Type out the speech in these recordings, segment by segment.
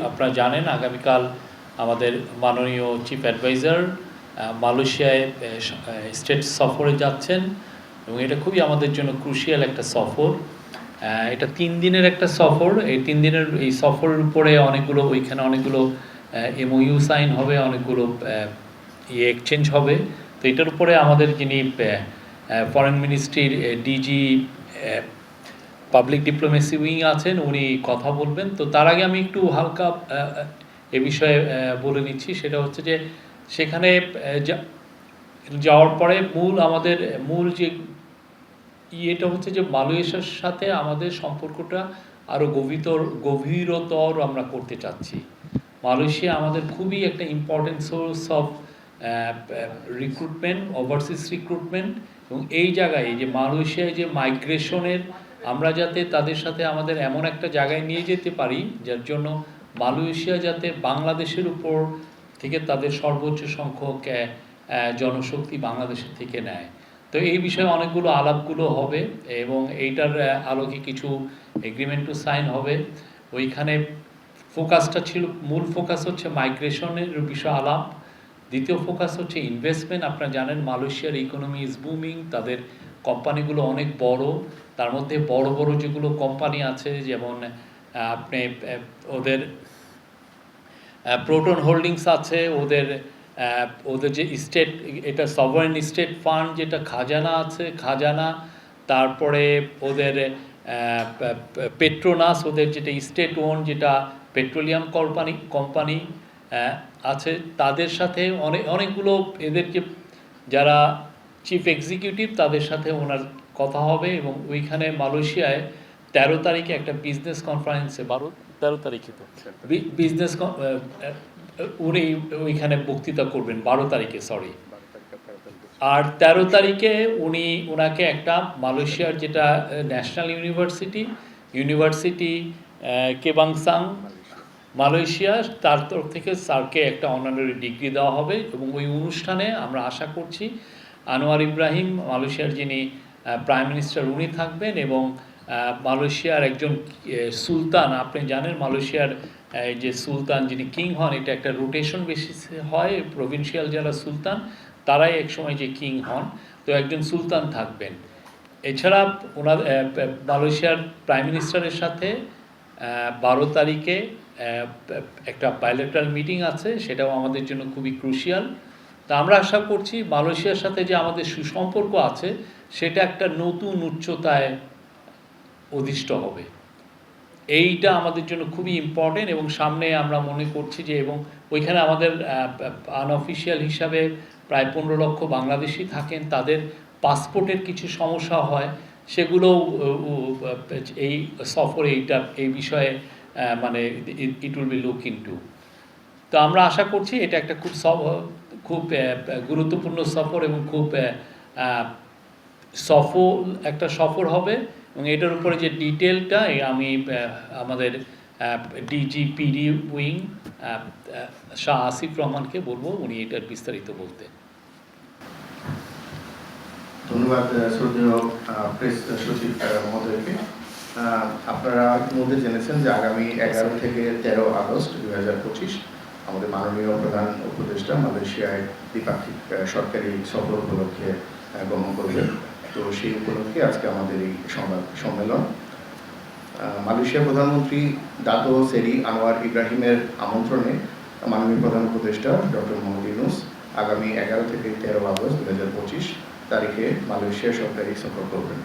আপনারা জানেন আগামীকাল আমাদের মাননীয় চিফ অ্যাডভাইজার মালয়েশিয়ায় স্টেট সফরে যাচ্ছেন এবং এটা খুবই আমাদের জন্য ক্রুশিয়াল একটা সফর। এটা 3 দিনের একটা সফর। এই 3 দিনের এই সফরের উপরে ওইখানে অনেকগুলো এমওইউ সাইন হবে, অনেকগুলো এক্সচেঞ্জ হবে। তো এটার উপরে আমাদের যিনি ফরেন মিনিস্ট্রির ডিজি পাবলিক ডিপ্লোমেসি উইং আছেন উনি কথা বলবেন। তো তার আগে আমি একটু হালকা এ বিষয়ে বলে নিচ্ছি, সেটা হচ্ছে যে সেখানে যাওয়ার পরে আমাদের মূল যে ইয়েটা হচ্ছে যে মালয়েশিয়ার সাথে আমাদের সম্পর্কটা আরও গভীরতর আমরা করতে চাচ্ছি। মালয়েশিয়া আমাদের খুবই একটা important source of recruitment, overseas recruitment, এবং এই জায়গায় যে মালয়েশিয়ায় যে মাইগ্রেশনের আমরা যাতে তাদের সাথে আমাদের এমন একটা জায়গায় নিয়ে যেতে পারি যার জন্য মালয়েশিয়া যাতে বাংলাদেশের উপর থেকে তাদের সর্বোচ্চ সংখ্যক জনশক্তি বাংলাদেশের থেকে নেয়। তো এই বিষয়ে অনেকগুলো আলাপগুলো হবে এবং এইটার আলোকে কিছু এগ্রিমেন্টও সাইন হবে। ওইখানে মূল ফোকাস হচ্ছে মাইগ্রেশনের বিষয়ে আলাপ। দ্বিতীয় ফোকাস হচ্ছে ইনভেস্টমেন্ট। আপনারা জানেন মালয়েশিয়ার ইকোনমি ইজ বুমিং, তাদের কোম্পানিগুলো অনেক বড়। তার মধ্যে বড় বড় যেগুলো কোম্পানি আছে যেমন আপনি ওদের প্রোটন হোল্ডিংস আছে, ওদের যে স্টেট, এটা সভারেন স্টেট ফান্ড যেটা খাজানা আছে, খাজানা, তারপরে ওদের পেট্রোনাস, ওদের যেটা স্টেট ওন যেটা পেট্রোলিয়াম কোম্পানি আছে, তাদের সাথে অনেকগুলো এদের যে যারা চিফ এক্সিকিউটিভ তাদের সাথে ওনার কথা হবে। এবং ওইখানে মালয়েশিয়ায় 13 তারিখে একটা বিজনেস কনফারেন্সে 13 তারিখে তো বিজনেস উনি ওইখানে বক্তৃতা করবেন 12 তারিখে, সরি। আর 13 তারিখে ওনাকে একটা মালয়েশিয়ার যেটা ন্যাশনাল ইউনিভার্সিটি কেবাংসাং মালয়েশিয়া, তার তরফ থেকে স্যারকে একটা অনারারি ডিগ্রি দেওয়া হবে। এবং ওই অনুষ্ঠানে আমরা আশা করছি আনোয়ার ইব্রাহিম, মালয়েশিয়ার যিনি প্রাইম মিনিস্টার, উনি থাকবেন এবং মালয়েশিয়ার একজন সুলতান, আপনি জানেন মালয়েশিয়ার যে সুলতান যিনি কিং হন, এটা একটা রোটেশন বেসিসে হয়, প্রভিন্সিয়াল যারা সুলতান তারাই একসময় যে কিং হন, তো একজন সুলতান থাকবেন। এছাড়া মালয়েশিয়ার প্রাইম মিনিস্টারের সাথে 12 তারিখে একটা বাইলেটারাল মিটিং আছে, সেটাও আমাদের জন্য খুবই ক্রুশিয়াল। তা আমরা আশা করছি মালয়েশিয়ার সাথে যে আমাদের সুসম্পর্ক আছে সেটা একটা নতুন উচ্চতায় অধিষ্ঠ হবে। এইটা আমাদের জন্য খুবই ইম্পর্টেন্ট। এবং সামনে আমরা মনে করছি যে, এবং ওইখানে আমাদের আনঅফিসিয়াল হিসাবে প্রায় 15 লক্ষ বাংলাদেশি থাকেন, তাদের পাসপোর্টের কিছু সমস্যা হয়, সেগুলো এই সফরে এই বিষয়ে মানে it will be look into. তো আমরা আশা করছি এটা একটা খুব গুরুত্বপূর্ণ সফর এবং খুব একটা সফর হবে। এবং এটার উপরে যে ডিটেলটা আমি আমাদের ডিজিপিডি উইং শাহ আসিফ রহমানকে বলবো, উনি এটার বিস্তারিত বলতে। ধন্যবাদ শ্রদ্ধেয় প্রেস সচিব মহোদয়কে। আপনারা ইতিমধ্যে জেনেছেন যে আগামী 11 থেকে 13 আগস্ট 2025 আমাদের মাননীয় প্রধান উপদেষ্টা মালয়েশিয়ায় দ্বিপাক্ষিক সরকারি সফর উপলক্ষে গমন করবেন। তো সেই উপলক্ষে আজকে আমাদের এই সংবাদ সম্মেলন। মালয়েশিয়ার প্রধানমন্ত্রী দাতো সেরি আনোয়ার ইব্রাহিমের আমন্ত্রণে মাননীয় প্রধান উপদেষ্টা ডক্টর মোহাম্মদ ইউনূস আগামী 11 থেকে 13 আগস্ট 2025 তারিখে মালয়েশিয়া সরকারি সফর করবেন।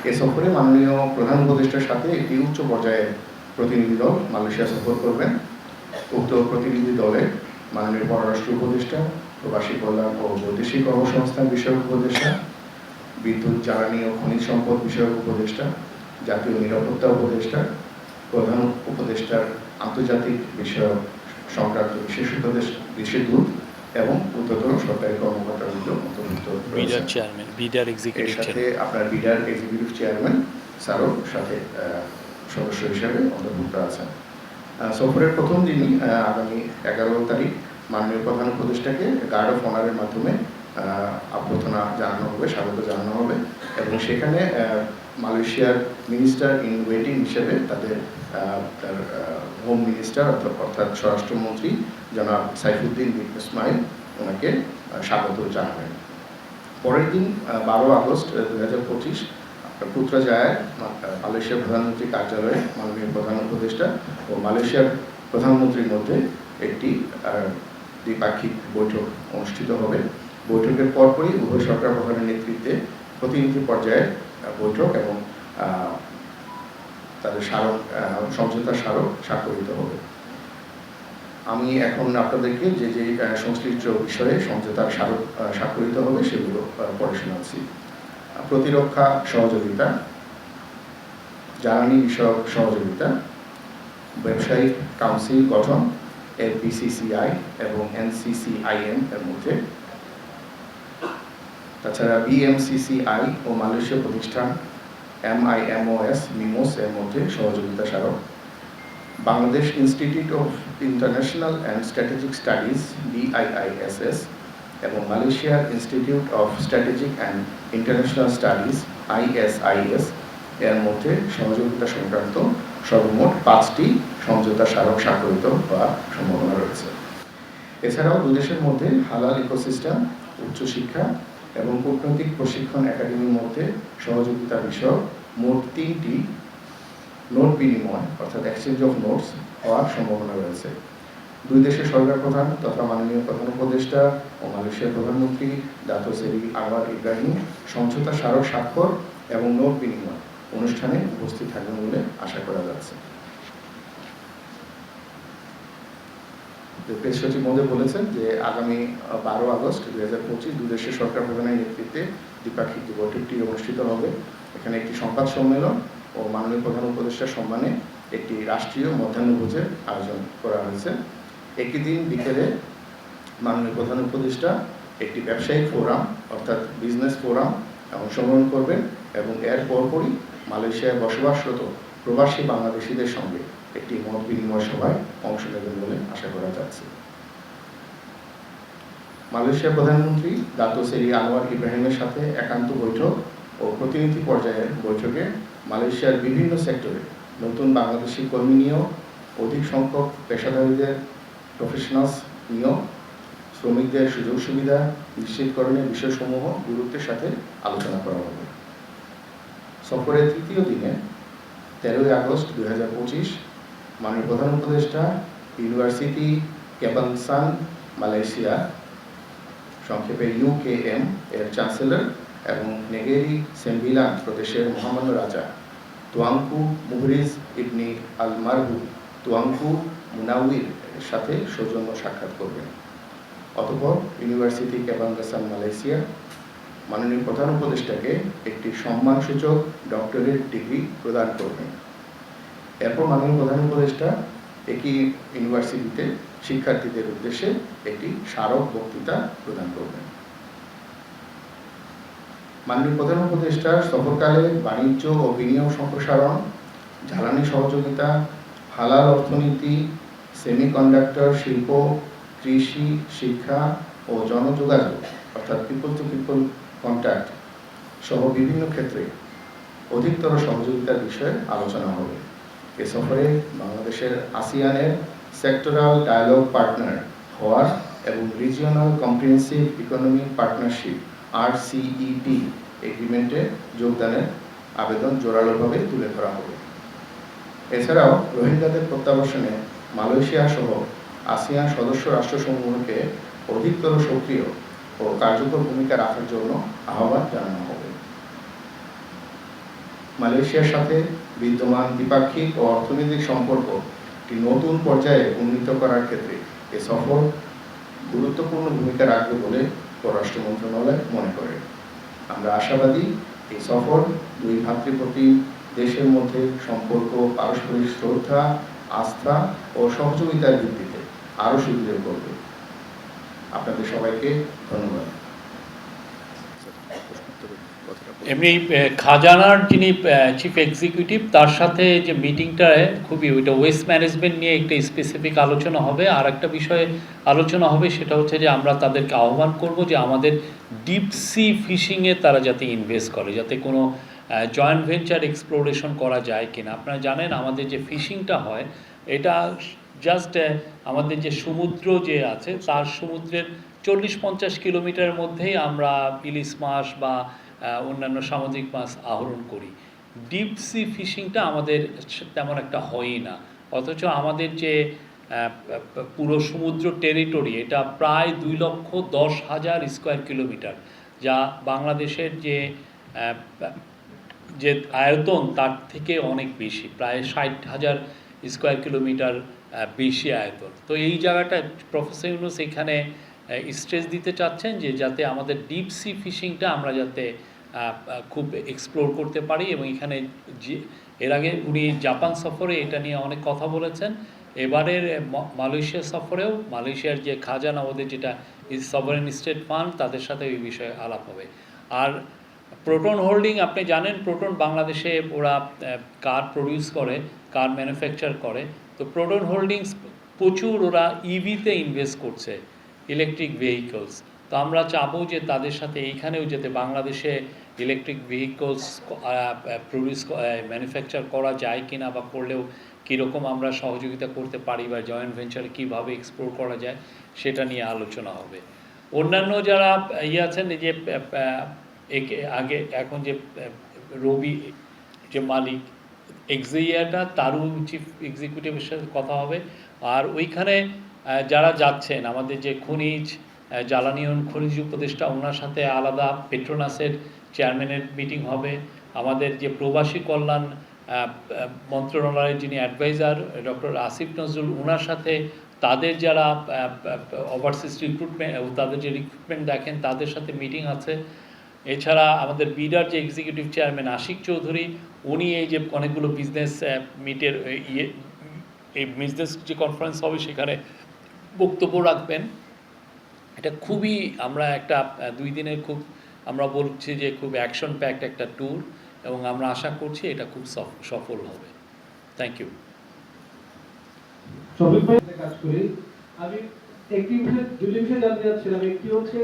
এ সফরে মাননীয় প্রধান উপদেষ্টার সাথে একটি উচ্চ পর্যায়ের প্রতিনিধি দল মালয়েশিয়া সফর করবেন। উক্ত প্রতিনিধি দলে মাননীয় পররাষ্ট্র উপদেষ্টা, প্রবাসী কল্যাণ ও বৈদেশিক কর্মসংস্থান বিষয়ক উপদেষ্টা, বিদ্যুৎ, জ্বালানি ও খনিজ সম্পদ বিষয়ক উপদেষ্টা, জাতীয় নিরাপত্তা উপদেষ্টা, প্রধান উপদেষ্টার আন্তর্জাতিক বিষয়ক সংক্রান্ত বিশেষ দূত এবং উচ্চতর সরকারি কর্মকর্তাগুলো অন্তর্ভুক্ত রয়েছে। এর সাথে আপনার বিডার এক্সিকিউটিভ চেয়ারম্যান স্যারও সাথে সদস্য হিসেবে অন্তর্ভুক্ত আছেন। সফরের প্রথম দিনই আগামী 11 তারিখ মাননীয় প্রধান উপদেষ্টাকে গার্ড অফ অনারের মাধ্যমে অভ্যর্থনা জানানো হবে, স্বাগত জানানো হবে এবং সেখানে মালয়েশিয়ার মিনিস্টার ইন ওয়েটিং হিসেবে তার হোম মিনিস্টার অর্থাৎ স্বরাষ্ট্রমন্ত্রী জনাব সাইফুদ্দিন বিন ইসমাইল ওনাকে স্বাগত জানাবেন। পরের দিন 12 আগস্ট 2025 পুত্রাজায়ায় মালয়েশিয়ার প্রধানমন্ত্রী কার্যালয়ে মাননীয় প্রধান উপদেষ্টা ও মালয়েশিয়ার প্রধানমন্ত্রীর মধ্যে একটি দ্বিপাক্ষিক বৈঠক অনুষ্ঠিত হবে। বৈঠকের পরপরই উভয় সরকার প্রধানের নেতৃত্বে প্রতিনিধি পর্যায়ে বৈঠক এবং তাদের সমঝোতার স্মারক স্বাক্ষরিত হবে। আমি এখন আপনাদেরকে যে সংশ্লিষ্ট বিষয়ে সমঝোতার স্মারক স্বাক্ষরিত হবে সেগুলো পড়ে শোনাচ্ছি। প্রতিরক্ষা সহযোগিতা, জ্বালানি বিষয়ক সহযোগিতা, ব্যবসায়িক কাউন্সিল গঠন BCCI এবং NCCIM এর মধ্যে, তাছাড়া BMCCI ও মালয়েশীয় প্রতিষ্ঠান MIMOS এর মধ্যে সহযোগিতা স্মারক, Bangladesh institute of international and strategic studies BIISS এবং মালয়েশিয়ার institute of strategic and international studies ISIS এর মধ্যে সহযোগিতা সংক্রান্ত সর্বমোট 5টি সমঝোতা স্মারক স্বাক্ষরিত হওয়ার সম্ভাবনা রয়েছে। এছাড়াও দুদেশের মধ্যে হালাল ইকোসিস্টেম, উচ্চশিক্ষা এবং কূটনৈতিক প্রশিক্ষণ একাডেমির মধ্যে সহযোগিতা বিষয়ক মোট 3টি নোট বিনিময় অর্থাৎ এক্সচেঞ্জ অফ নোটস হওয়ার সম্ভাবনা রয়েছে। দুই দেশের সরকার প্রধান তথা মাননীয় প্রধান উপদেষ্টা ও মালয়েশিয়ার প্রধানমন্ত্রী দাতো সেরি আনোয়ার ইব্রাহিম সমঝোতা স্মারক স্বাক্ষর এবং নোট বিনিময় অনুষ্ঠানে উপস্থিত থাকবেন বলে আশা করা যাচ্ছে। প্রেস সচিব মহোদয় বলেছেন যে আগামী 12 আগস্ট 2025 দুই দেশের সরকার প্রধানের নেতৃত্বে দ্বিপাক্ষিক বৈঠকটি অনুষ্ঠিত হবে। এখানে একটি সংবাদ সম্মেলন ও মাননীয় প্রধান উপদেষ্টার সম্মানে একটি রাষ্ট্রীয় মধ্যাহ্নভোজের আয়োজন করা হয়েছে। একই দিন বিকেলে মাননীয় প্রধান উপদেষ্টা একটি ব্যবসায়িক ফোরাম অর্থাৎ বিজনেস ফোরাম অংশগ্রহণ করবেন এবং এর পরপরই মালয়েশিয়ায় বসবাসরত প্রবাসী বাংলাদেশিদের সঙ্গে একটি মত বিনিময় সভায় অংশ নেবেন বলে আশা করা যাচ্ছে। মালয়েশিয়ার প্রধানমন্ত্রী দাতো সেরি আনোয়ার ইব্রাহিমের সাথে একান্ত বৈঠক ও প্রতিনিধি পর্যায়ের বৈঠকে মালয়েশিয়ার বিভিন্ন সেক্টরে নতুন বাংলাদেশি কর্মী নিয়োগ, অধিক সংখ্যক পেশাদারীদের প্রফেশনালস নিয়োগ, শ্রমিকদের সুযোগ সুবিধা নিশ্চিতকরণের বিষয়সমূহ গুরুত্বের সাথে আলোচনা করা হবে। সফরের তৃতীয় দিনে 13 আগস্ট 2025 মাননীয় প্রধান উপদেষ্টা ইউনিভার্সিটি কেবাংসান মালয়েশিয়া সংক্ষেপে UKM এর চ্যান্সেলর এবং নেগেরি সেম্বিলান প্রদেশের মহামান্য রাজা তুয়াংকু মুহরিজ ইবনি আল মারহু তুয়াংকু মুনাউইর এর সাথে সৌজন্য সাক্ষাৎ করবেন। অতঃপর ইউনিভার্সিটি কেবাংসান মালয়েশিয়া মাননীয় প্রধান উপদেষ্টাকে একটি সম্মানসূচক ডক্টরেট ডিগ্রি প্রদান করবেন। এরপর মাননীয় প্রধান উপদেষ্টা একই ইউনিভার্সিটিতে শিক্ষার্থীদের উদ্দেশ্যে একটি স্মারক বক্তৃতা প্রদান করবেন। মাননীয় প্রধান উপদেষ্টার সফরকালে বাণিজ্য ও বিনিয়োগ সম্প্রসারণ, জ্বালানি সহযোগিতা, হালাল অর্থনীতি, সেমিকন্ডাক্টর শিল্প, কৃষি, শিক্ষা ও জনযোগাযোগ অর্থাৎ পিপল টু পিপল কন্ট্যাক্ট সহ বিভিন্ন ক্ষেত্রে অধিকতর সহযোগিতার বিষয়ে আলোচনা হবে। এ সফরে বাংলাদেশের আসিয়ানের সেক্টরাল ডায়ালগ পার্টনার হওয়ার এবং regional comprehensive economic partnership RCEP এগ্রিমেন্টে যোগদানের আবেদন জোরালোভাবে তুলে ধরা হবে। এছাড়াও রোহিঙ্গাদের প্রত্যাবাসনে মালয়েশিয়া সহ আসিয়ান সদস্য রাষ্ট্রসমূহকে অধিকতর সক্রিয় ও কার্যকর ভূমিকা রাখার জন্য আহ্বান জানানো হবে। মালয়েশিয়ার সাথে বিদ্যমান দ্বিপাক্ষিক ও অর্থনৈতিক সম্পর্ক একটি নতুন পর্যায়ে উন্নীত করার ক্ষেত্রে এ সফর গুরুত্বপূর্ণ ভূমিকা রাখবে বলে পররাষ্ট্র মন্ত্রণালয় মনে করে। আমরা আশাবাদী এই সফর দুই ভাতৃপ্রতি দেশের মধ্যে সম্পর্ক পারস্পরিক শ্রদ্ধা, আস্থা ও সহযোগিতার ভিত্তিতে আরও সুদৃঢ় করবে। আপনাদের সবাইকে ধন্যবাদ। এমনি খাজানার যিনি চিফ এক্সিকিউটিভ তার সাথে যে মিটিংটায় খুবই ওইটা ওয়েস্ট ম্যানেজমেন্ট নিয়ে একটা স্পেসিফিক আলোচনা হবে। আর একটা বিষয়ে আলোচনা হবে সেটা হচ্ছে যে আমরা তাদেরকে আহ্বান করব যে আমাদের ডিপ সি ফিশিংয়ে তারা যাতে ইনভেস্ট করে, যাতে কোনো জয়েন্ট ভেঞ্চার এক্সপ্লোরেশন করা যায় কিনা। আপনারা জানেন আমাদের যে ফিশিংটা হয় এটা জাস্ট আমাদের যে সমুদ্র যে আছে তার সমুদ্রের 40-50 কিলোমিটারের মধ্যেই আমরা ইলিশ মাছ বা অন্যান্য সামুদ্রিক মাছ আহরণ করি। ডিপ সি ফিশিংটা আমাদের তেমন একটা হয়ই না, অথচ আমাদের যে পুরো সমুদ্র টেরিটরি এটা প্রায় 2,10,000 স্কোয়ার কিলোমিটার, যা বাংলাদেশের যে আয়তন তার থেকে অনেক বেশি, প্রায় 60,000 স্কোয়ার কিলোমিটার বেশি আয়তন। তো এই জায়গাটা প্রফেসর ইউনূস এখানে স্ট্রেস দিতে চাচ্ছেন যে যাতে আমাদের ডিপ সি ফিশিংটা আমরা যাতে খুব এক্সপ্লোর করতে পারি, এবং এখানে এর আগে উনি জাপান সফরে এটা নিয়ে অনেক কথা বলেছেন। এবারের মালয়েশিয়া সফরেও মালয়েশিয়ার যে খাজানা ওদের যেটা সভারেন স্টেট ফান্ড তাদের সাথে এই বিষয়ে আলাপ হবে। আর প্রোটন হোল্ডিং আপনি জানেন, প্রোটন বাংলাদেশে ওরা কার প্রডিউস করে, কার ম্যানুফ্যাকচার করে। তো প্রোটন হোল্ডিংস প্রচুর ওরা ইভিতে ইনভেস্ট করছে, ইলেকট্রিক ভেহিকলস। তো আমরা চাবো যে তাদের সাথে এইখানেও যাতে বাংলাদেশে ইলেকট্রিক ভেহিকলস প্রডিউস ম্যানুফ্যাকচার করা যায় কিনা, বা করলেও কীরকম আমরা সহযোগিতা করতে পারি, বা জয়েন্ট ভেঞ্চারে কীভাবে এক্সপ্লোর করা যায় সেটা নিয়ে আলোচনা হবে। অন্যান্য যারা আছেন যে আগে এখন যে রবি যে মালিক এক্সিয়াটা, তারও চিফ এক্সিকিউটিভের সাথে কথা হবে। আর ওইখানে যারা যাচ্ছেন আমাদের যে জ্বালানি খনিজ উপদেষ্টা, ওনার সাথে আলাদা পেট্রোনাসের চেয়ারম্যানের মিটিং হবে। আমাদের যে প্রবাসী কল্যাণ মন্ত্রণালয়ের যিনি অ্যাডভাইজার ডক্টর আসিফ নজরুল, ওনার সাথে তাদের যারা ওভারসিজ রিক্রুটমেন্ট, তাদের যে রিক্রুটমেন্ট দেখেন তাদের সাথে মিটিং আছে। এছাড়া আমাদের বিডার যে এক্সিকিউটিভ চেয়ারম্যান আশিক চৌধুরী, উনি এই যে অনেকগুলো বিজনেস মিটের এই বিজনেস যে কনফারেন্স হবে সেখানে বক্তব্য রাখবেন। এটা খুবই আমরা একটা 2 দিনের খুব আমরা বলছি যে খুব অ্যাকশন প্যাকড একটা ট্যুর, এবং আমরা আশা করছি এটা খুব সফল হবে। Thank you. কাজ করি আমি একটি বিষয়, দুটি বিষয় জানতে চাচ্ছিলাম। একটি হচ্ছে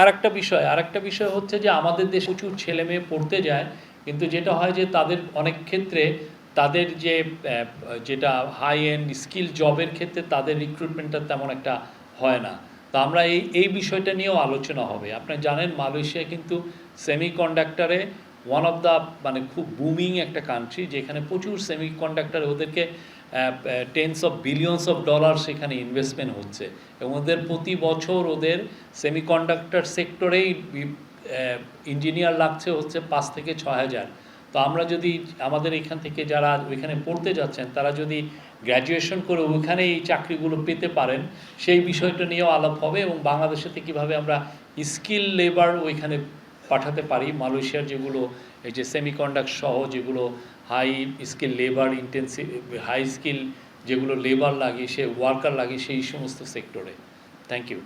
আরেকটা বিষয় হচ্ছে যে আমাদের দেশে প্রচুর ছেলে মেয়ে পড়তে যায়, কিন্তু যেটা হয় যে তাদের অনেক ক্ষেত্রে তাদের যেটা হাই এন্ড স্কিল জবের ক্ষেত্রে তাদের রিক্রুটমেন্টটা তেমন একটা হয় না। তো আমরা এই বিষয়টা নিয়েও আলোচনা হবে। আপনি জানেন মালয়েশিয়া কিন্তু সেমিকন্ডাক্টরে ওয়ান অফ দ্য মানে খুব বুমিং একটা কান্ট্রি, যেখানে প্রচুর সেমিকন্ডাক্টরে ওদেরকে tense of billions of dollar সেখানে ইনভেস্টমেন্ট হচ্ছে, এবং ওদের প্রতি বছর ওদের সেমিকন্ডাক্টর সেক্টরেই ইঞ্জিনিয়ার লাগছে হচ্ছে 5 থেকে 6,000। তো আমরা যদি আমাদের এখান থেকে যারা ওইখানে পড়তে যাচ্ছেন তারা যদি গ্র্যাজুয়েশন করে ওইখানে এই চাকরিগুলো পেতে পারেন, সেই বিষয়টা নিয়েও আলাপ হবে, এবং বাংলাদেশেতে কীভাবে আমরা স্কিল লেবার ওইখানে পাঠাতে পারি। মালয়েশিয়ার যেগুলো এই যে সেমিকন্ডাক্টর সহ যেগুলো high skill labour intensive, high skill যেগুলো লেবার লাগে, সে ওয়ার্কার লাগে সেই সমস্ত সেক্টরে। Thank you.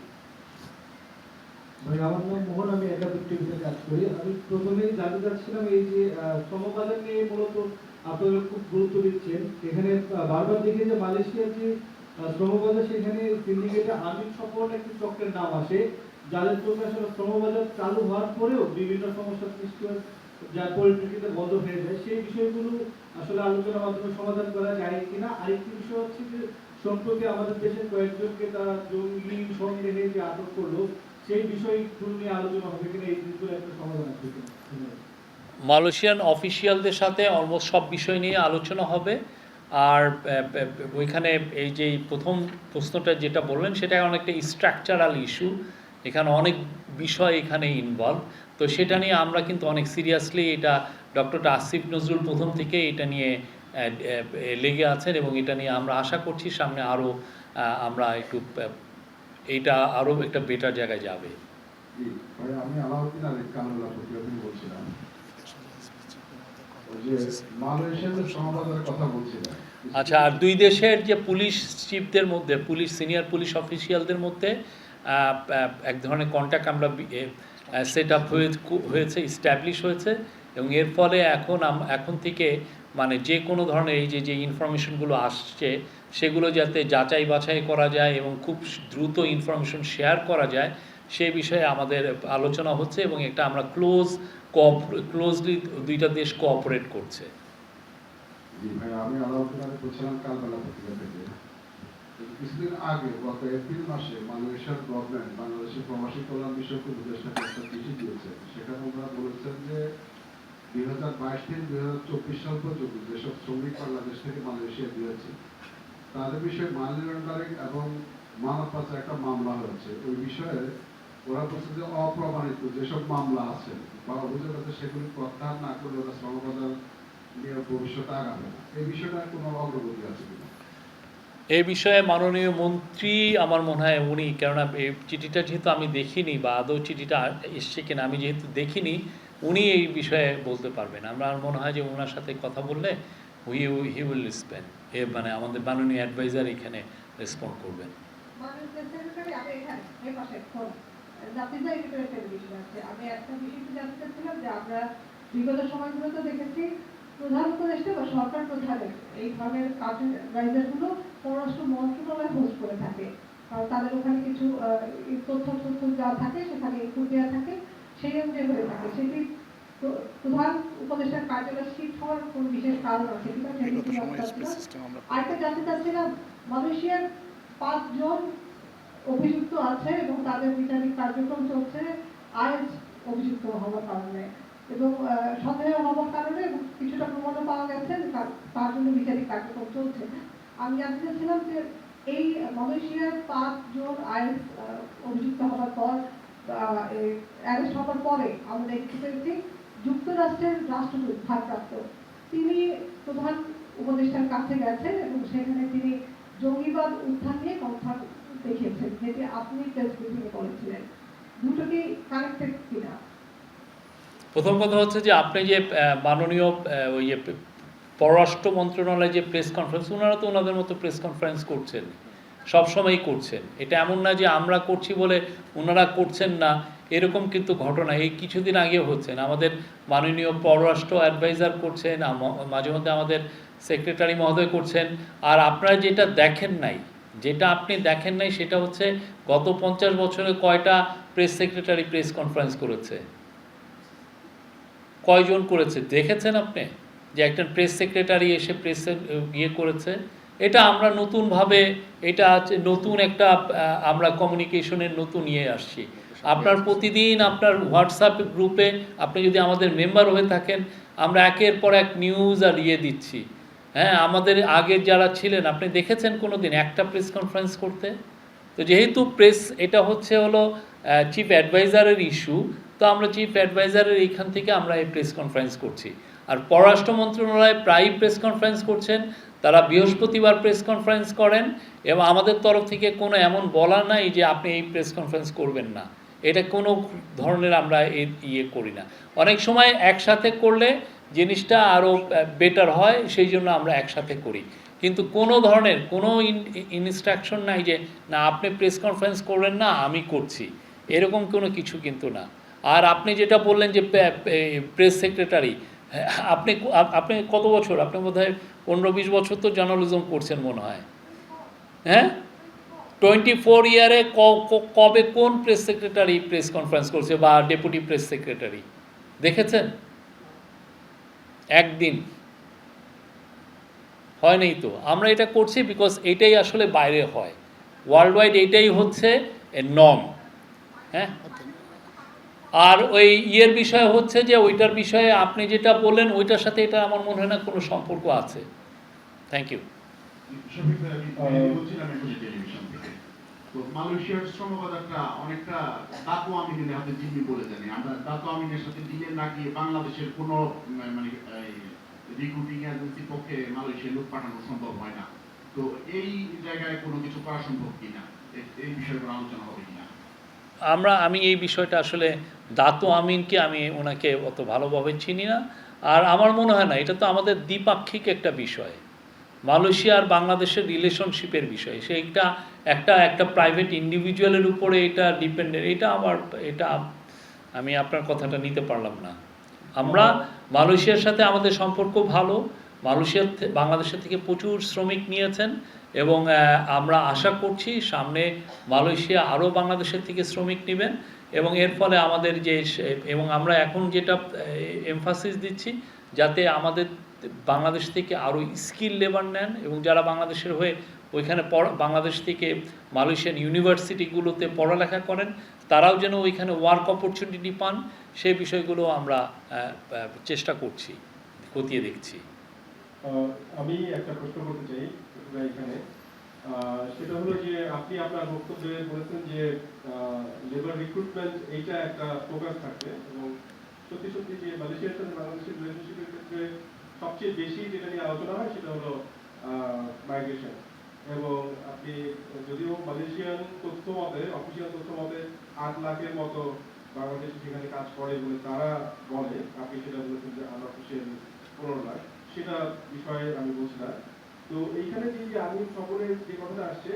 আমার নাম মোহন, আমি একাধিক টিভিতে কাজ করি। আমি প্রথমেই জানতে চাচ্ছিলাম এই যে শ্রমবাজার নিয়ে মূলত আপনারা খুব গুরুত্ব দিচ্ছেন। এখানে বারবার দেখি যে মালয়েশিয়ার যে শ্রমবাজার সেখানে সিন্ডিকেটে আমির সফল একটি চক্রের নাম আসে, যাদের চোখে আসলে শ্রমবাজার চালু হওয়ার পরেও বিভিন্ন সমস্যার সৃষ্টি হয়, যার পরিপ্রেক্ষিতে বন্ধ হয়ে যায়। সেই বিষয়গুলো আসলে আলোচনার মাধ্যমে সমাধান করা যায় কিনা। আরেকটি বিষয় হচ্ছে যে সম্প্রতি আমাদের দেশের কয়েকজনকে তারা জঙ্গি সন্দেহে যে আটক করলো, সেই বিষয়গুলো নিয়ে আলোচনা হবে কিনা, এই জিনিসগুলো একটা সমাধান আছে কিনা। মালয়েশিয়ান অফিসিয়ালদের সাথে অলমোস্ট সব বিষয় নিয়ে আলোচনা হবে। আর ওইখানে এই যে প্রথম প্রশ্নটা যেটা বললেন সেটা অনেকটা স্ট্রাকচারাল ইস্যু, এখানে অনেক বিষয় এখানে ইনভলভ। তো সেটা নিয়ে আমরা কিন্তু অনেক সিরিয়াসলি এটা ডক্টর আসিফ নজরুল প্রথম থেকে এটা নিয়ে লেগে আছেন, এবং এটা নিয়ে আমরা আশা করছি সামনে আরও আমরা একটু এইটা আরও একটা বেটার জায়গায় যাবে। আমি আলাউদ্দিন আলী কানুল্লাহ প্রতিবেদন বলছিলাম, যে মালয়েশিয়াতে শ্রমবাজারের কথা বলছিলাম। আচ্ছা, আর 2 দেশের যে পুলিশ চিফদের মধ্যে, সিনিয়র পুলিশ অফিসিয়ালদের মধ্যে এক ধরনের কন্ট্যাক্ট আমরা সেট আপ হয়েছে, ইস্টাবলিশ হয়েছে, এবং এর ফলে এখন থেকে মানে যে কোনো ধরনের এই যে ইনফরমেশনগুলো আসছে সেগুলো যাতে যাচাই বাছাই করা যায় এবং খুব দ্রুত ইনফরমেশন শেয়ার করা যায়, সেই বিষয়ে আমাদের আলোচনা হচ্ছে, এবং একটা আমরা ক্লোজলি 2টা দেশ কোঅপারেট করছে। জি ভাই, আমি আলাউদ্দিন আলী বলছিলাম কালবেলা পত্রিকা থেকে। কিছুদিন আগে গত এপ্রিল মাসে মালয়েশিয়ার গভর্নমেন্ট বাংলাদেশের প্রবাসী কল্যাণ বিষয়ক উপদেষ্টাকে একটা চিঠি দিয়েছে। সেখানে ওনারা বলেছেন যে 2022 থেকে 2024 সাল পর্যন্ত যেসব শ্রমিক বাংলাদেশ থেকে মালয়েশিয়া গিয়েছে তাদের বিষয়ে মানি লন্ডারিং এবং মানব পাচার একটা মামলা হয়েছে। ওই বিষয়ে ওরা বলছে যে অপ্রমাণিত যেসব মামলা আছে বা অভিযোগ আছে সেগুলি প্রত্যাহার না করলে ওরা শ্রমবাজার নিয়ে ভবিষ্যতে আগাবে না। এই বিষয়টা কোনো অগ্রগতি আছে কিনা? এই বিষয়ে মাননীয় মন্ত্রী আমার মনে হয় উনি, কেননা এই চিঠিটা যেহেতু আমি দেখিনি বা আদৌ চিঠিটা এসছে কিনা আমি যেহেতু দেখিনি, উনি এই বিষয়ে বলতে পারবেন। আমার মনে হয় যে ওনার সাথে কথা বললে হি উইল রেসপন্ড, মানে আমাদের মাননীয় অ্যাডভাইজার এখানে রেসপন্ড করবেন। আমি একটা বিষয় জানতে চাচ্ছিলাম যে আমরা বিগত সময়গুলোতে দেখেছি প্রধান উপদেষ্টা বা সরকার প্রধানের এই ধরনের অ্যাডভাইজারগুলো পররাষ্ট্র মন্ত্রণালয় হোস্ট করে থাকে, কারণ তাদের ওখানে কিছু তথ্য যা থাকে সেখানে ইনপুট দেওয়া থাকে, সেই অনুযায়ী হয়ে থাকে। সেটি প্রধান উপদেষ্টার কার্যালয় শিফট হওয়ার কোন বিশেষ কারণ আছে কিনা আরেকটা জানতে চাচ্ছিলাম, মালয়েশিয়ার 5 জন অভিযুক্ত আছে এবং তাদের বিচারিক কার্যক্রম চলছে আইএস অভিযুক্ত হওয়ার কারণে এবং সন্দেহ হওয়ার কারণে এবং কিছুটা প্রমাণও পাওয়া গেছে তার জন্য বিচারিক কার্যক্রম চলছে। আমি জানতে চাচ্ছিলাম যে এই মালয়েশিয়ার 5 জন আইএস অভিযুক্ত হওয়ার পর অ্যারেস্ট হওয়ার পরে আমরা দেখতে পেয়েছি যুক্তরাষ্ট্রের রাষ্ট্রদূত ভারপ্রাপ্ত তিনি প্রধান উপদেষ্টার কাছে গেছেন এবং সেখানে তিনি জঙ্গিবাদ উত্থান নিয়ে কথা দেখিয়েছেন, যেটি আপনি প্রেস ব্রিফিংয়ে বলেছিলেন। দুটো কি কানেক্টেড কিনা? প্রথম কথা হচ্ছে যে আপনি যে মাননীয় ওই পররাষ্ট্র মন্ত্রণালয় যে প্রেস কনফারেন্স, ওনারা তো ওনাদের মতো প্রেস কনফারেন্স করছেন, সবসময়ই করছেন। এটা এমন না যে আমরা করছি বলে ওনারা করছেন না, এরকম কিন্তু ঘটনা এই কিছুদিন আগেও হচ্ছেন। আমাদের মাননীয় পররাষ্ট্র অ্যাডভাইজার করছেন, মাঝে মধ্যে আমাদের সেক্রেটারি মহোদয় করছেন। আর আপনারা যেটা দেখেন নাই সেটা হচ্ছে গত 50 বছরে কয়টা প্রেস সেক্রেটারি প্রেস কনফারেন্স করেছে, কয়জন করেছে দেখেছেন আপনি? যে একটা প্রেস সেক্রেটারি এসে প্রেসে করেছে। এটা আমরা নতুনভাবে, এটা নতুন একটা আমরা কমিউনিকেশনের নতুন আসছি। আপনার প্রতিদিন আপনার হোয়াটসঅ্যাপ গ্রুপে আপনি যদি আমাদের মেম্বার হয়ে থাকেন, আমরা একের পর এক নিউজ আর দিচ্ছি। হ্যাঁ, আমাদের আগের যারা ছিলেন আপনি দেখেছেন কোনো দিন একটা প্রেস কনফারেন্স করতে? তো যেহেতু প্রেস এটা হলো চিফ অ্যাডভাইজারের ইস্যু, তো আমরা চিফ অ্যাডভাইজারের এইখান থেকে আমরা এই প্রেস কনফারেন্স করছি। আর পররাষ্ট্র মন্ত্রণালয় প্রায়ই প্রেস কনফারেন্স করছেন, তারা বৃহস্পতিবার প্রেস কনফারেন্স করেন এবং আমাদের তরফ থেকে কোনো এমন বলা নাই যে আপনি এই প্রেস কনফারেন্স করবেন না। এটা কোনো ধরনের আমরা করি না। অনেক সময় একসাথে করলে জিনিসটা আরও বেটার হয়, সেই জন্য আমরা একসাথে করি। কিন্তু কোনো ধরনের কোনো ইনস্ট্রাকশন নাই যে না আপনি প্রেস কনফারেন্স করবেন না, আমি করছি, এরকম কোনো কিছু কিন্তু না। আর আপনি যেটা বললেন যে প্রেস সেক্রেটারি, আপনি কত বছর, আপনি বোধহয় 15-20 বছর তো জার্নালিজম করছেন মনে হয়। হ্যাঁ, 24 ইয়ারে কবে কোন প্রেস সেক্রেটারি প্রেস কনফারেন্স করছে বা ডেপুটি প্রেস সেক্রেটারি দেখেছেন? একদিন হয় নাই তো। আমরা এটা করছি বিকজ এটাই আসলে বাইরে হয়, ওয়ার্ল্ড ওয়াইড এটাই হচ্ছে নর্ম। হ্যাঁ, আর ওই বিষয় হচ্ছে যে ওইটার বিষয়ে আপনি যেটা বললেন ওইটার সাথে এটা আমার মনে হয় না কোনো সম্পর্ক আছে। Thank you. মালয়েশিয়ার শ্রমবাজারটা অনেকটা দাতু আমিনের হাতে জিম্মি বলে জানি আমরা। দাতু আমিনের সাথে দিলে না গিয়ে বাংলাদেশের কোনো মানে রিক্রুটিং এজেন্সির পক্ষে মালয়েশিয়া লোক পাঠানো সম্ভব হয় না। তো এই জায়গায় কোনো কিছু করা সম্ভব কিনা, এই বিষয়ে কোনো আলোচনা হবে কিনা? আমি এই বিষয়টা আসলে দাতু আমিনকে আমি ওনাকে অত ভালোভাবে চিনি না, আর আমার মনে হয় না এটা তো আমাদের দ্বিপাক্ষিক একটা বিষয়, মালয়েশিয়া আর বাংলাদেশের রিলেশনশিপের বিষয়। সেইটা একটা প্রাইভেট ইন্ডিভিজুয়ালের উপরে এটা ডিপেন্ডেন্ট। এটা আমি আপনার কথাটা নিতে পারলাম না। আমরা মালয়েশিয়ার সাথে আমাদের সম্পর্ক ভালো, বাংলাদেশের থেকে প্রচুর শ্রমিক নিয়েছেন এবং আমরা আশা করছি সামনে মালয়েশিয়া আরও বাংলাদেশের থেকে শ্রমিক নেবেন এবং এর ফলে আমাদের এবং আমরা এখন যেটা এমফাসিস দিচ্ছি যাতে আমাদের বাংলাদেশ থেকে আরও স্কিল লেবার নেন এবং যারা বাংলাদেশের হয়ে ওইখানে বাংলাদেশ থেকে মালয়েশিয়ান ইউনিভার্সিটিগুলোতে পড়ালেখা করেন, তারাও যেন ওইখানে ওয়ার্ক অপরচুনিটি পান, সেই বিষয়গুলো আমরা চেষ্টা করছি, খতিয়ে দেখছি। আমি একটা প্রশ্ন করতে চাই এখানে, সেটা হলো যে আপনি আপনার বক্তব্যে বলেছেন যে লেবার রিক্রুটমেন্ট এইটা একটা ফোকাস থাকবে, এবং সত্যি সত্যি যে মালয়েশিয়ার সাথে বাংলাদেশের রিলেশনশিপের ক্ষেত্রে সবচেয়ে বেশি যেটা নিয়ে আলোচনা হয় সেটা হলো মাইগ্রেশন। এবং আপনি যদিও মালয়েশিয়ান তথ্য মতে, অফিসিয়াল তথ্য মতে 8 লাখের মতো বাংলাদেশ সেখানে কাজ করে বলে তারা বলে, আপনি সেটা বলেছেন যে আনঅফিসিয়াল 15 লাখ, সেটা বিষয়ে আমি বলছি না। তো এইখানে যে আমি খবরের যে কথাটা আসছে,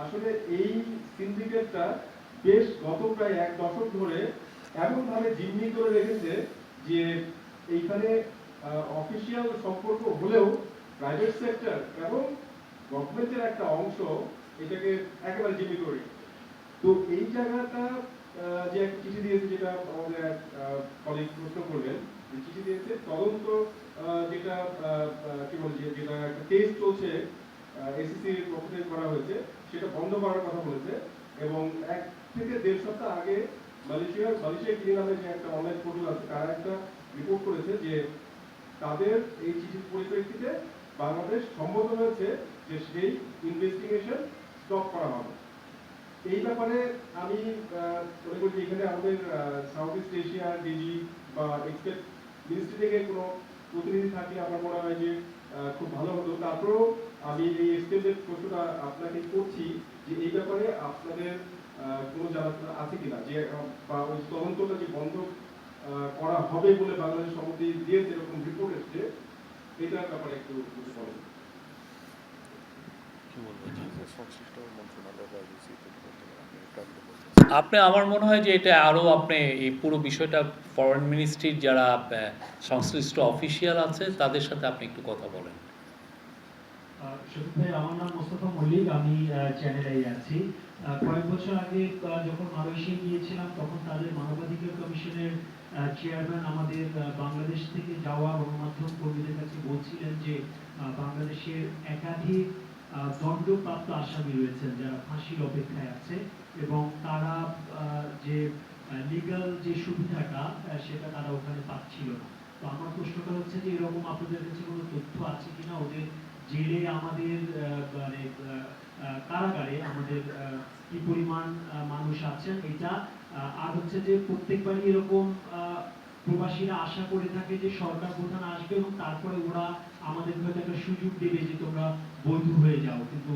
আসলে এই সিন্ডিকেটটা বেশ গত প্রায় 1 দশক ধরে এমনভাবে জিম্মি করে রেখেছে যে এইখানে অফিসিয়াল সম্পর্ক হলেও প্রাইভেট সেক্টর এবং গভর্নমেন্টের একটা অংশ এটাকে একেবারে জিম্মি করে রেখেছে। তো এই জায়গাটা যে একটা চিঠি দিয়েছে, যেটা আমাদের এক কলিগ প্রশ্ন করলেন, যে চিঠি দিয়েছে তদন্ত, যেটা কি বলছি, যেটা একটা কেস চলছে এসিসির পক্ষ থেকে করা হয়েছে, সেটা বন্ধ করার কথা বলেছে। এবং 1 থেকে 1.5 সপ্তাহ আগে মালয়েশিয়া ক্লিন নামে যে একটা অনলাইন পোর্টাল আছে, তারা একটা রিপোর্ট করেছে যে তাদের এই চিঠির পরিপ্রেক্ষিতে বাংলাদেশ সম্মত হয়েছে যে সেই ইনভেস্টিগেশন স্টপ করা হবে। এই ব্যাপারে আমি মনে করি এখানে আমাদের সাউথ ইস্ট এশিয়া ডিজি বা এক্সপেক্ট মিনিস্ট্রি থেকে কোনো প্রতিনিধি থাকলে আমার মনে হয় যে খুব ভালো হতো। তারপরেও আমি এই এক্সটেন্ডেড প্রশ্নটা আপনাকে করছি যে এই ব্যাপারে আপনাদের কোনো জানা আছে কিনা, যে বা ওই তদন্তটা যে বন্ধ করা হবে বলে বাংলাদেশ সম্মতি দিয়েছে এরকম রিপোর্ট এসছে, এটার ব্যাপারে একটু বলেন। আপনি, আমার মনে হয় যে এটা আরও আপনি এই পুরো বিষয়টা ফরেন মিনিস্ট্রির যারা সংশ্লিষ্ট অফিসিয়াল আছে তাদের সাথে আপনি একটু কথা বলেন। শফিক ভাই, আমার নাম মোস্তফা মল্লিক, আমি চ্যানেলেই আছি। কয়েক বছর আগে যখন মালয়েশিয়া গিয়েছিলাম, তখন তাদের মানবাধিকার কমিশনের চেয়ারম্যান আমাদের বাংলাদেশ থেকে যাওয়া গণমাধ্যম কর্মীদের কাছে বলছিলেন যে বাংলাদেশের একাধিক দণ্ডপ্রাপ্ত আসামি রয়েছেন যারা ফাঁসির অপেক্ষায় আছে, এবং তারা যে লিগ্যাল যে সুবিধাটা সেটা তারা ওখানে পাচ্ছিল না। তো আমার প্রশ্নটা হচ্ছে যে এরকম আপনাদের কাছে কোনো তথ্য আছে কিনা, ওদের জেলে আমাদের মানে কারাগারে আমাদের কি পরিমাণ মানুষ আছেন এটা, আর হচ্ছে যে প্রত্যেকবারই এরকম প্রবাসীরা আশা করে থাকে যে সরকার প্রধান আসবে এবং তারপরে ওরা আমাদের হয়তো একটা সুযোগ দেবে যে তোমরা বৈধ হয়ে যাও, কিন্তু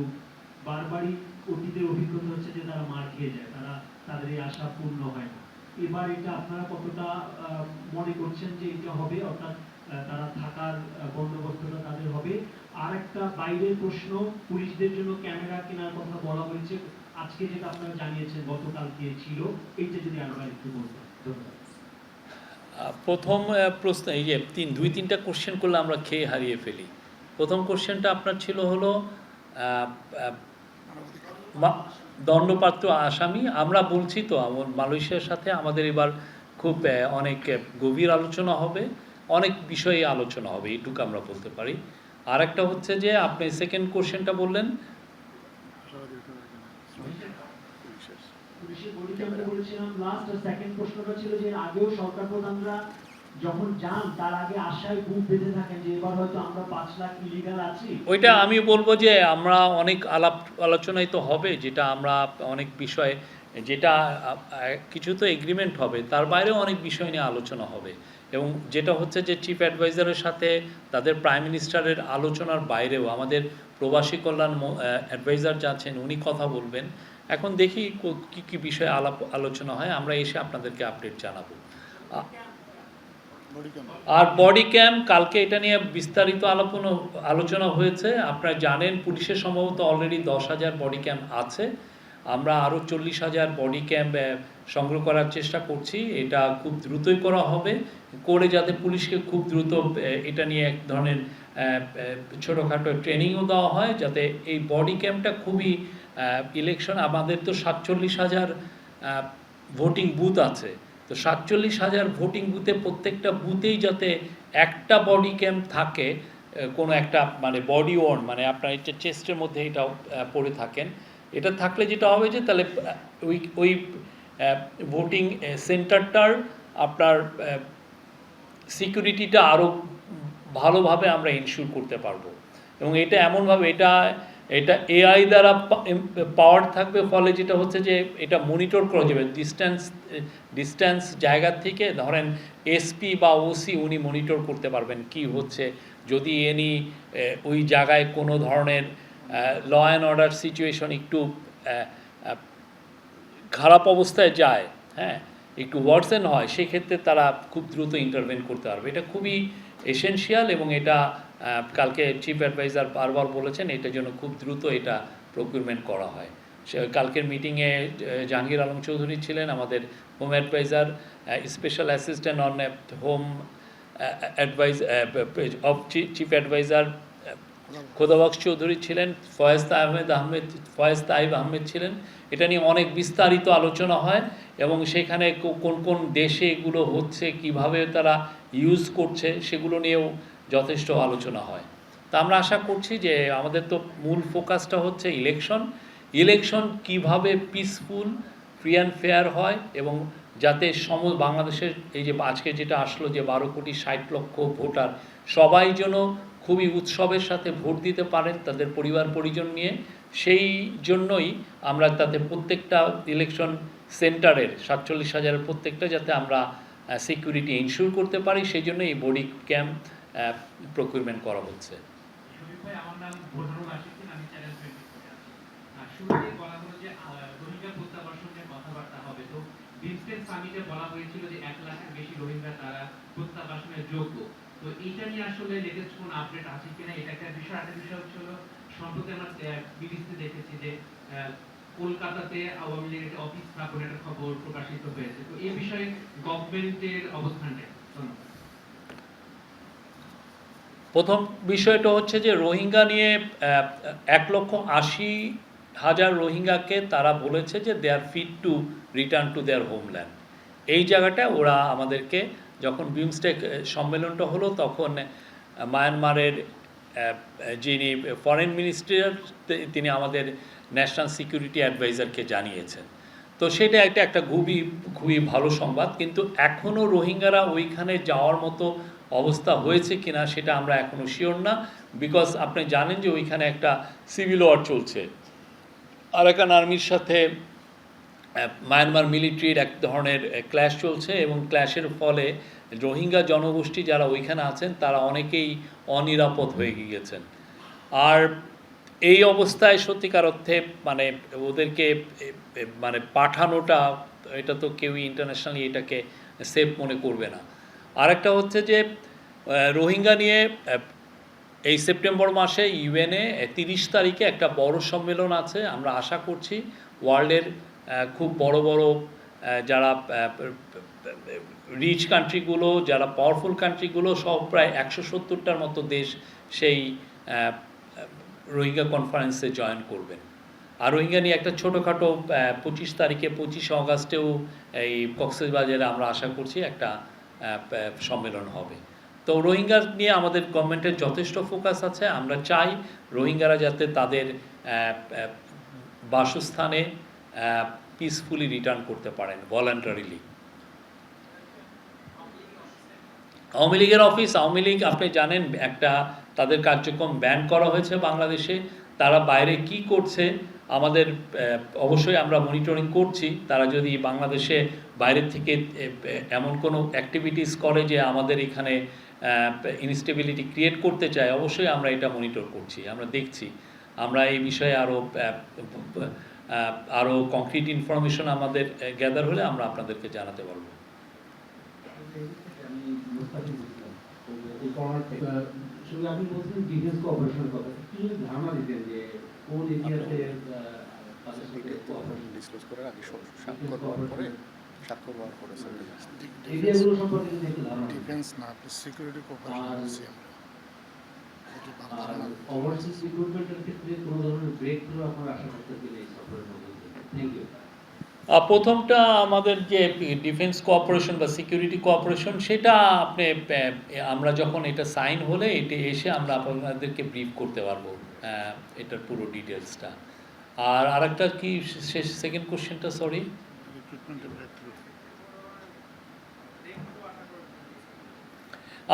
বারবারই অতীতের অভিজ্ঞতা হচ্ছে যে তারা মার খেয়ে যায়, তাদের এই আশা পূর্ণ হয় না। এবার এটা আপনারা কতটা মনে করছেন যে এটা হবে, অর্থাৎ তারা থাকার বন্দোবস্তটা তাদের হবে? আর একটা বাইরের প্রশ্ন, পুলিশদের জন্য ক্যামেরা কেনার কথা বলা হয়েছে, আজকে যেটা আপনারা জানিয়েছেন গতকালকে ছিল, এইটা যদি আরেকবার একটু বলতেন। ধন্যবাদ। প্রথম প্রশ্ন, এই যে 2-3টা কোশ্চেন করলে আমরা খেয়ে হারিয়ে ফেলি। প্রথম কোশ্চেনটা আপনার ছিল হলো দণ্ডপ্রাপ্ত আসামি। আমরা বলছি তো মালয়েশিয়ার সাথে আমাদের এবার খুব অনেক গভীর আলোচনা হবে, অনেক বিষয়ে আলোচনা হবে, এইটুকু আমরা বলতে পারি। আর একটা হচ্ছে যে আপনি সেকেন্ড কোশ্চেনটা বললেন, পুলিশের বডি ক্যামেরা বলেছিলাম লাস্ট, আর সেকেন্ড প্রশ্নটা ছিল যে আগেও সরকার প্রধানরা যখন যান তার আগে আশায় বুক বেঁধে থাকেন যে এবার হয়তো আমরা 5 লাখ ইলিগাল আছি। ওইটা আমি বলবো যে আমরা অনেক আলোচনাই তো হবে, যেটা আমরা অনেক বিষয়, যেটা কিছু তো এগ্রিমেন্ট হবে, তার বাইরেও অনেক বিষয় নিয়ে আলোচনা হবে। এবং যেটা হচ্ছে যে চিফ অ্যাডভাইজারের সাথে তাদের প্রাইম মিনিস্টারের আলোচনার বাইরেও আমাদের প্রবাসী কল্যাণ অ্যাডভাইজার যাচ্ছেন, উনি কথা বলবেন। এখন দেখি কী কী বিষয়ে আলোচনা হয়, আমরা এসে আপনাদেরকে আপডেট জানাবো। আর বডি ক্যাম, কালকে এটা নিয়ে বিস্তারিত আলোচনা হয়েছে। আপনারা জানেন পুলিশের সম্ভবত অলরেডি 10,000 বডি ক্যাম আছে। আমরা আরও 40,000 বডি ক্যাম্প সংগ্রহ করার চেষ্টা করছি। এটা খুব দ্রুতই করা হবে, করে যাতে পুলিশকে খুব দ্রুত এটা নিয়ে এক ধরনের ছোটোখাটো ট্রেনিংও দেওয়া হয়, যাতে এই বডি ক্যাম্পটা খুবই ইলেকশন, আমাদের তো 47,000 ভোটিং বুথ আছে, তো 47,000 ভোটিং বুথে প্রত্যেকটা বুথেই যাতে একটা বডি ক্যাম থাকে, কোনো একটা মানে বডি ওয়ার্ন, মানে আপনার এটা চেস্টের মধ্যে এটা পড়ে থাকেন। এটা থাকলে যেটা হবে যে তাহলে ওই ভোটিং সেন্টারটার আপনার সিকিউরিটিটা আরও ভালোভাবে আমরা ইনশিওর করতে পারবো। এবং এটা এমনভাবে এটা এআই দ্বারা পাওয়ার থাকবে, ফলে যেটা হচ্ছে যে এটা মনিটর করা যাবে ডিস্ট্যান্স জায়গা থেকে। ধরেন এসপি বা ওসি উনি মনিটর করতে পারবেন কি হচ্ছে, যদি ওই জায়গায় কোনো ধরনের ল অ্যান্ড অর্ডার সিচুয়েশন একটু খারাপ অবস্থায় যায়, হ্যাঁ, একটু ওয়ার্সেন হয়, সেক্ষেত্রে তারা খুব দ্রুত ইন্টারভেন করতে পারবে। এটা খুবই এসেনশিয়াল এবং এটা কালকে চিফ অ্যাডভাইজার বারবার বলেছেন এটার জন্য খুব দ্রুত এটা প্রকিউরমেন্ট করা হয়। কালকের মিটিংয়ে জাহাঙ্গীর আলম চৌধুরী ছিলেন, আমাদের home adviser, special assistant on home of chief adviser Khodabux Chowdhury ছিলেন, ফয়েজ তাইব আহমেদ ছিলেন। এটা নিয়ে অনেক বিস্তারিত আলোচনা হয় এবং সেখানে কোন কোন দেশে এগুলো হচ্ছে, কিভাবে তারা ইউজ করছে, সেগুলো নিয়েও যথেষ্ট আলোচনা হয়। তা আমরা আশা করছি যে আমাদের তো মূল ফোকাসটা হচ্ছে ইলেকশন কিভাবে পিসফুল, ফ্রি অ্যান্ড ফেয়ার হয় এবং যাতে বাংলাদেশের এই যে আজকে যেটা আসলো যে 12,60,00,000 ভোটার সবাই যেন খুবই উৎসবের সাথে ভোট দিতে পারেন তাদের পরিবার পরিজন নিয়ে। সেই জন্যই আমরা তাতে প্রত্যেকটা ইলেকশন সেন্টারের 47,000 প্রত্যেকটা যাতে আমরা সিকিউরিটি ইনশিওর করতে পারি, সেই জন্য এই বডি ক্যাম্প প্রকিউরমেন্ট করা হচ্ছে। ভাই, আমার নাম বোরহানুল আশিকিন, আমি চ্যানেল 24 থেকে আছি। শুরুতেই বলা হলো যে রোহিঙ্গা প্রত্যাবাসন নিয়ে কথাবার্তা হবে। তো বিমস্টেক সামিটে বলা হয়েছিল যে 1 লাখের বেশি রোহিঙ্গা তারা প্রত্যাবাসনের যোগ্য। তো এইটা নিয়ে আসলে লেটেস্ট কোন আপডেট আছে কিনা, এটা একটা বিষয়। একটা বিষয় হচ্ছে সম্প্রতি আমরা বিবিসিতে দেখেছি যে কলকাতাতে আওয়ামী লীগের অফিস স্থাপনের একটা খবর প্রকাশিত হয়েছে। তো এই বিষয়ে গভর্নমেন্টের অবস্থানটা ধন্যবাদ। প্রথম বিষয়টা হচ্ছে যে রোহিঙ্গা নিয়ে 1,80,000 রোহিঙ্গাকে তারা বলেছে যে they are fit to return to their homeland. এই জায়গাটা ওরা আমাদেরকে, যখন বিমস্টেক সম্মেলনটা হলো তখন মায়ানমারের যিনি ফরেন মিনিস্টার তিনি আমাদের ন্যাশনাল সিকিউরিটি অ্যাডভাইজারকে জানিয়েছেন। তো সেটা একটা খুবই ভালো সংবাদ। কিন্তু এখনও রোহিঙ্গারা ওইখানে যাওয়ার মতো অবস্থা হয়েছে কিনা সেটা আমরা এখনও শিওর না, বিকজ আপনি জানেন যে ওইখানে একটা সিভিল ওয়ার চলছে, আরাকান আর্মির সাথে মায়ানমার মিলিটারির এক ধরনের ক্ল্যাশ চলছে এবং ক্ল্যাশের ফলে রোহিঙ্গা জনগোষ্ঠী যারা ওইখানে আছেন তারা অনেকেই অনিরাপদ হয়ে গিয়েছেন। আর এই অবস্থায় সত্যিকার অর্থে মানে ওদেরকে মানে পাঠানোটা, এটা তো কেউই ইন্টারন্যাশনালি এটাকে সেফ মনে করবে না। আরেকটা হচ্ছে যে রোহিঙ্গা নিয়ে এই সেপ্টেম্বর মাসে ইউএনএ 30 তারিখে একটা বড় সম্মেলন আছে। আমরা আশা করছি ওয়ার্ল্ডের খুব বড় যারা রিচ কান্ট্রিগুলো, যারা পাওয়ারফুল কান্ট্রিগুলো সব প্রায় 170টার মতো দেশ সেই রোহিঙ্গা কনফারেন্সে জয়েন করবেন। আর রোহিঙ্গা নিয়ে একটা ছোটোখাটো 25 তারিখে 25 অগাস্টেও এই কক্সবাজারে আমরা আশা করছি একটা সম্মেলন হবে। তো রোহিঙ্গা নিয়ে আমাদের গভর্নমেন্টের যথেষ্ট ফোকাস আছে। আমরা চাই রোহিঙ্গারা যাতে তাদের বাসস্থানে পিসফুলি রিটার্ন করতে পারেন ভলান্টারিলি। আওয়ামী লীগের অফিস, আওয়ামী লীগ আপনি জানেন একটা তাদের কার্যক্রম ব্যান করা হয়েছে বাংলাদেশে। তারা বাইরে কি করছে আমাদের অবশ্যই আমরা মনিটরিং করছি। তারা যদি বাংলাদেশে বাইরের থেকে এমন কোনো অ্যাক্টিভিটিস করে যে আমাদের এখানে ইনস্টেবিলিটি ক্রিয়েট করতে চায়, অবশ্যই আমরা এটা মনিটর করছি, আমরা দেখছি। আমরা এই বিষয়ে আরও কংক্রিট ইনফরমেশন আমাদের গ্যাদার হলে আমরা আপনাদেরকে জানাতে পারবো। আপনি বলছেন ডিফেন্স কোঅপারেশনের কথা, একটু যদি ধারণা দিতেন যে কোন এরিয়াতে তাদের সাথে কোঅপারেশন ডিসক্লোজ করার আগে স্বাক্ষর হওয়ার পরে এরিয়াগুলো সম্পর্কে যদি একটু ধারণা দিতেন। ডিফেন্স না, সিকিউরিটি কোঅপারেশন বলছি আমরা। ওভারসিজ রিক্রুটমেন্টের ক্ষেত্রে কোনো ধরনের ব্রেক থ্রু আপনারা আশা করতে গেলে এই সফরের মধ্যে। Thank you. প্রথমটা আমাদের যে ডিফেন্স কোঅপারেশন বা সিকিউরিটি কোঅপারেশন, সেটা আপনি আমরা যখন এটা সাইন হলে এটা এসে আমরা আপনাদেরকে ব্রিফ করতে পারবো এটার পুরো ডিটেলসটা। আর আরেকটা কি সেকেন্ড কোশ্চেনটা, সরি?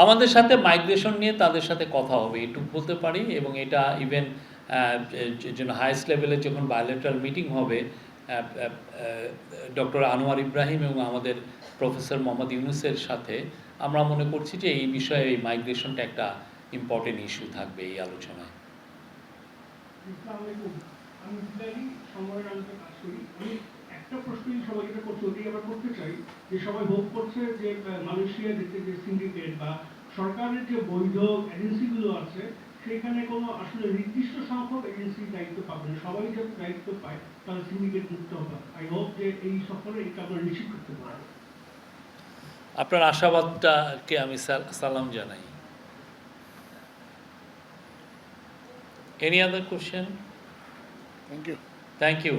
আমাদের সাথে মাইগ্রেশন নিয়ে তাদের সাথে কথা হবে, এটুকু বলতে পারি। এবং এটা ইভেন যেন হাইস্ট লেভেলে যখন বায়োলেটারাল মিটিং হবে, ডক্টর আনোয়ার ইব্রাহিম এবং আমাদের প্রফেসর মোহাম্মদ ইউনুসের সাথে আমরা মনে করছি যে এই বিষয়ে এই মাইগ্রেশনটা একটা ইম্পর্টেন্ট ইস্যু থাকবে এই আলোচনায়। আসসালামু আলাইকুম। আমি ইসরায়েলি সময়ের আলোতে কাজ করি। আমি একটা প্রশ্নই সবাই যেটা করছে ওটাই আবার করতে চাই, যে সবাই হোপ করছে যে মালয়েশিয়া যে সিন্ডিকেট বা সরকারের যে বৈধ এজেন্সিগুলো আছে সেখানে কোনো আসলে নির্দিষ্ট সংখ্যক এজেন্সি দায়িত্ব পাবে না, সবাই যাতে দায়িত্ব পায় তাহলে সিন্ডিকেট মুক্ত হবে। আই হোপ যে এই সফরে এটা আমরা নিশ্চিত করতে পারবো। আপনার আশাবাদটাকে আমি সালাম জানাই। Any other question? Thank you. Thank you.